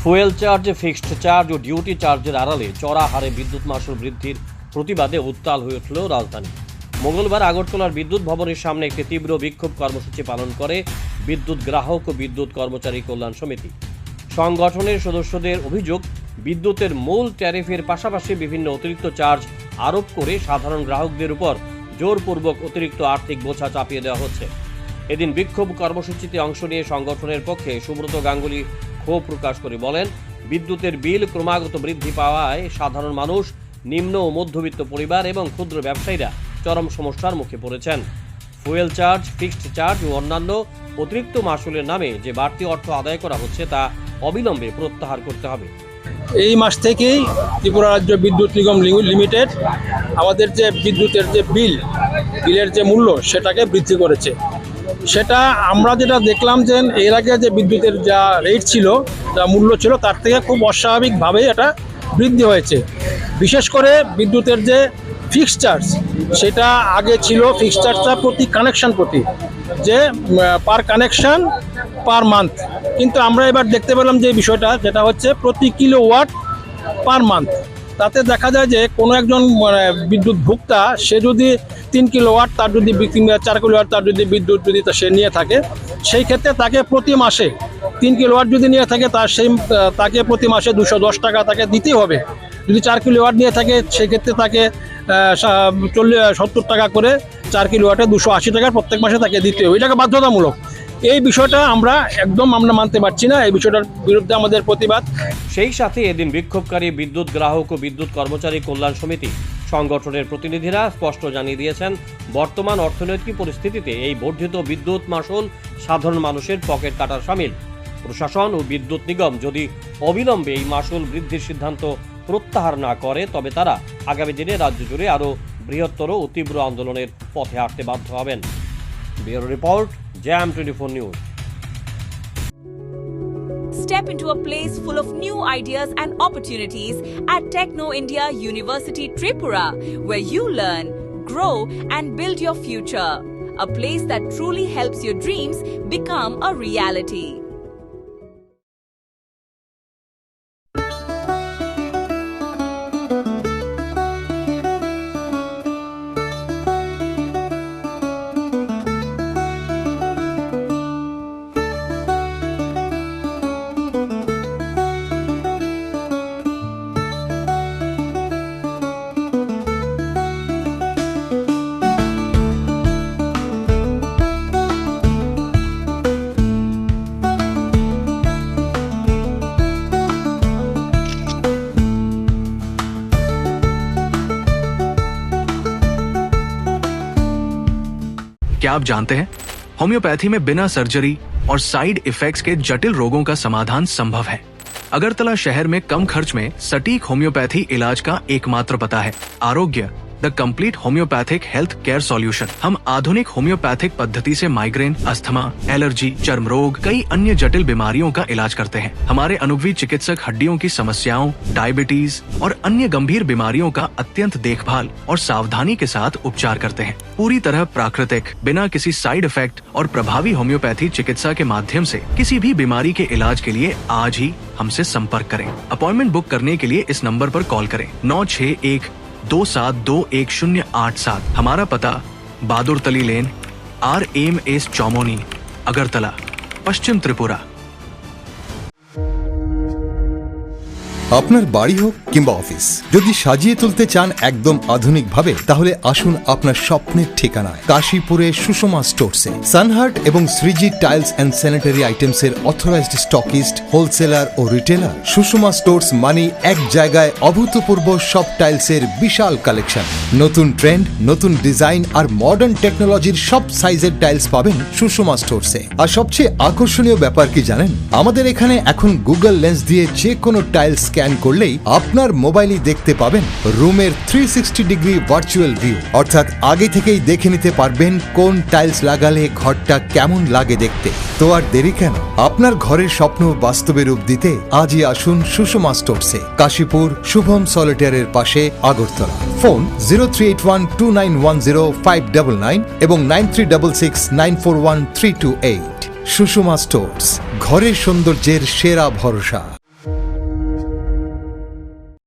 Fuel charge, fixed charge ও duty চার্জের আড়ালে চড়া হারে বিদ্যুৎ মাশুল বৃদ্ধির প্রতিবাদে উত্তাল হয়ে উঠল রাজধানী। মঙ্গলবার আগরতলার বিদ্যুৎ ভবনের সামনে একটি তীব্র বিক্ষোভ কর্মসূচি পালন করে বিদ্যুৎ গ্রাহক ও বিদ্যুৎ কর্মচারী কল্যাণ সমিতি। সংগঠনের সদস্যদের অভিযোগ, বিদ্যুতের মূল ট্যারিফের পাশাপাশি বিভিন্ন অতিরিক্ত চার্জ আরোপ করে সাধারণ গ্রাহকদের উপর জোরপূর্বক অতিরিক্ত আর্থিক বোঝা চাপিয়ে দেওয়া হচ্ছে। এদিন বিক্ষোভ কর্মসূচিতে অংশ নিয়ে সংগঠনের পক্ষে সুব্রত গাঙ্গুলি ক্ষোভ প্রকাশ করে বলেন, বিদ্যুতের বিল ক্রমাগত বৃদ্ধি পাওয়ায় সাধারণ মানুষ, নিম্ন ও মধ্যবিত্ত পরিবার এবং ক্ষুদ্র ব্যবসায়ীরা চরম সমস্যার মুখে পড়েছেন। ফুয়েল চার্জ, ফিক্সড চার্জ ও অন্যান্য অতিরিক্ত মাশুলের নামে যে বাড়তি অর্থ আদায় করা হচ্ছে তা অবিলম্বে প্রত্যাহার করতে হবে। এই মাস থেকেই ত্রিপুরা রাজ্য বিদ্যুৎ নিগম লিমিটেড আমাদের যে বিদ্যুতের যে বিলের যে মূল্য সেটাকে বৃদ্ধি করেছে। সেটা আমরা যেটা দেখলাম যে এর আগে যে বিদ্যুতের যা রেট ছিল, যা মূল্য ছিল, তার থেকে খুব অস্বাভাবিকভাবে এটা বৃদ্ধি হয়েছে। বিশেষ করে বিদ্যুতের যে ফিক্সড চার্জ, সেটা আগে ছিল ফিক্সড চার্জটা প্রতি কানেকশন প্রতি, যে পার কানেকশন পার মান্থ। কিন্তু আমরা এবার দেখতে পেলাম যে বিষয়টা, যেটা হচ্ছে প্রতি কিলোওয়াট পার মান্থ। তাতে দেখা যায় যে কোনো একজন বিদ্যুৎ ভোক্তা, সে যদি 3 কিলোওয়াট তার যদি 4 কিলোওয়াট তার যদি বিদ্যুৎ যদি সে নিয়ে থাকে, সেই ক্ষেত্রে তাকে প্রতি মাসে 3 কিলোওয়াট যদি নিয়ে থাকে তাকে প্রতি মাসে 210 টাকা তাকে দিতেই হবে। যদি 4 কিলোওয়াট নিয়ে থাকে সেক্ষেত্রে তাকে 70 টাকা করে 4 কিলোওয়াটে 280 টাকা প্রত্যেক মাসে তাকে দিতে হবে। এটাকে বাধ্যতামূলক। এই বিষয়টা আমরা মানতে পারছি না। এই বিষয়টার বিরুদ্ধে আমাদের প্রতিবাদ। সেই সাথে এদিন বিক্ষোভকারী বিদ্যুৎ গ্রাহক ও বিদ্যুৎ কর্মচারী কল্যাণ সমিতি সংগঠনের প্রতিনিধিরা স্পষ্ট জানিয়ে দিয়েছেন, বর্তমান অর্থনৈতিক পরিস্থিতিতে এই বর্ধিত বিদ্যুৎ মাশুল সাধারণ মানুষের পকেট কাটার শামিল। প্রশাসন ও বিদ্যুৎ নিগম যদি অবিলম্বে এই মাশুল বৃদ্ধির সিদ্ধান্ত প্রত্যাহার না করে, তবে তারা আগামী দিনে রাজ্য জুড়ে আরও বৃহত্তর ও তীব্র আন্দোলনের পথে হাঁটতে বাধ্য হবেন। Bureau report, JAM 24 News. Step into a place full of new ideas and opportunities at Techno India University Tripura, where you learn, grow and build your future. A place that truly helps your dreams become a reality. क्या आप जानते हैं, homeopathy में बिना surgery और side effects के जटिल रोगों का समाधान संभव है। अगरतला शहर में कम खर्च में सटीक होम्योपैथी इलाज का एकमात्र पता है आरोग्य, the complete homeopathic health care solution. हम आधुनिक होम्योपैथिक पद्धति से माइग्रेन, अस्थमा, एलर्जी, चर्म रोग, कई अन्य जटिल बीमारियों का इलाज करते हैं। हमारे अनुभवी चिकित्सक हड्डियों की समस्याओं, डायबिटीज और अन्य गंभीर बीमारियों का अत्यंत देखभाल और सावधानी के साथ उपचार करते हैं। पूरी तरह प्राकृतिक, बिना किसी साइड इफेक्ट और प्रभावी होम्योपैथी चिकित्सा के माध्यम से किसी भी बीमारी के इलाज के लिए आज ही हमसे संपर्क करें। अपॉइंटमेंट बुक करने के लिए इस नंबर पर कॉल करें 9612721087। हमारा पता बहादुर तली लेन, RMS चौमोनी, अगरतला, पश्चिम त्रिपुरा। আপনার বাড়ি হোক কিংবা অফিস, যদি সাজিয়ে তুলতে চান একদম আধুনিক ভাবে, তাহলে আসুন আপনার স্বপ্নের ঠিকানায় কাশীপুরে সুষমা স্টোরসে। সানহার্ট এবং Shreeji tiles and sanitary items এর অথরাইজড স্টকিস্ট, হোলসেলার ও রিটেলার। সুষমা স্টোরস মানে এক জায়গায় অভূতপূর্ব সব টাইলসের বিশাল কালেকশন। নতুন ট্রেন্ড, নতুন ডিজাইন আর মডার্ন টেকনোলজির সব সাইজের টাইলস পাবেন সুষমা স্টোরসে। আর সবচেয়ে আকর্ষণীয় ব্যাপার কি জানেন, আমাদের এখানে এখন গুগল লেন্স দিয়ে যে কোনো টাইলস স্ক্যান করলেই আপনার মোবাইলেই দেখতে পাবেন রুমের 360 ডিগ্রি ভার্চুয়াল ভিউ, অর্থাৎ আগে থেকেই দেখে নিতে পারবেন কোন টাইলস লাগালে ঘরটা কেমন লাগে দেখতে। তো আর দেরি কেন, আপনার ঘরের স্বপ্ন বাস্তবে রূপ দিতে আজই আসুন সুষমা স্টোরসে, কাশীপুর শুভম সলিটারের পাশে, আগরতলা। ফোন 0381291059 এবং 9366941328। সুষমা স্টোরস, ঘরের সৌন্দর্যের সেরা ভরসা।